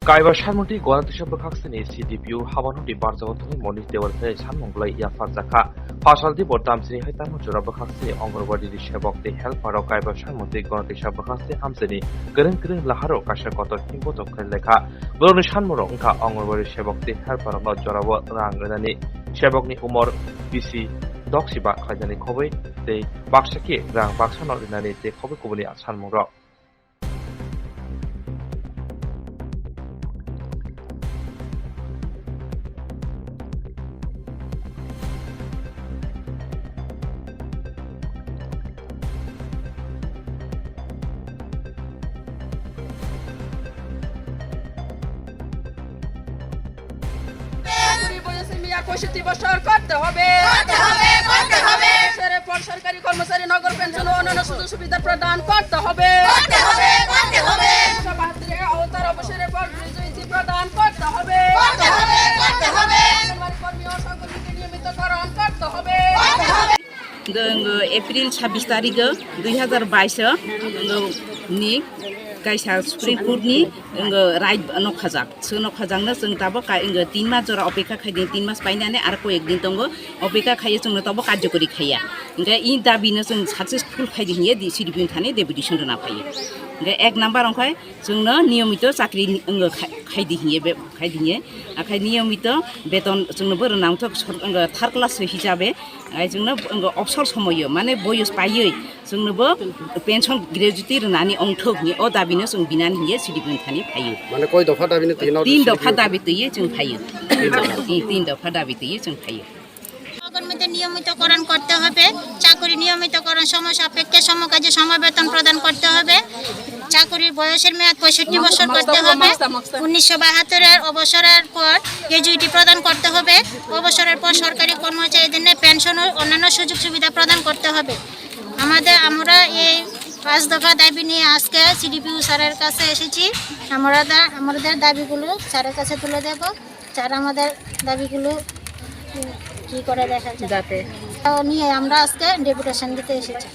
Kaiba Sanmungno Gondatwisa Rwkha CDPU Habanudi Barjawatoni Moni Dewarthai Sanmungno Yafar Zakha Fasaldi Bordamsini Haitamo Rwkha Anganwadi Sebok the helper of Kaiba Sanmungno Gondatwisa Rwkha Hamsini Gering Laharo Kasha Kotor Himboto Lekha Bloni Sanmungno Anganwadi Sebok the helper of Jorawa Ranganani Sebokni Umor BC Doxiba Khaidani Kobe the Baksaki Rang Baksano Inani the Kobe Kubuli at Sanmungno করতে হবে সরকারি কর্মচারী নগর pension ও অন্যান্য সুযোগ সুবিধা প্রদান করতে হবে আওতার অবসরের পর গ্র্যাজুইটি প্রদান করতে হবে কর্মী ও সহকর্মীকে নিয়মিতকরণ করতে হবে। एप्रिल 26 तारिख 2022 नि काइसा सुप्रिम कोर्ट नि राइट नखाजाक नखाजांनो जों दाबो 3 मास जरा अपेक्षा खाइदों 3 मास पाइनानै आरो एक दिन दंगो अपेक्षा खायो जोंनो दाबो कार्यकरी खाया ओंगे इ दाबिनो जों सक्सेसफुल खाइदों हिये सिडिपिन थाने डेपुटेशन होना फायो ओंगे एक नम्बर अंखाय जोंनो नियमित चाकरि खाइदों हिये आखाय नियमित बेतन जोंनो बरनांथ थार्ड क्लास हिसाबै जोंनो अवसर समय माने बयस पायै जोंनोबो पेन्सन ग्रेजुइटि रोनानै अंथोगनि अ दाबिनो जों बिनानै हिये सिडिपिन थाने फायो माने कय दफा दाबिनो तीन दफा दाबि तैयो जों फायो 3 दफा दाबि तैयो जों फायो কর্মীদের নিয়মিতকরণ করতে হবে চাকরি নিয়মিতকরণ সময় সাপেক্ষে সমকাজে সমবেতন প্রদান করতে হবে চাকরির বয়সের মেয়াদ 65 বছর করতে হবে 1972 এর অবসরের পর গ্র্যাজুইটি প্রদান করতে হবে অবসরের পর সরকারি কর্মচারীদের পেনশন ও অন্যান্য সুযোগ সুবিধা প্রদান করতে হবে আমরা এই 5 দফা দাবি নিয়ে আজকে সিডিপিউ স্যারের কাছে এসেছি আমাদের দাবিগুলো স্যারের কাছে তুলে দেব স্যার আমাদের দাবিগুলো কি করে দেখা যাতে নিয়ে আমরা আজকে ডেপুটেশন দিতে এসেছি।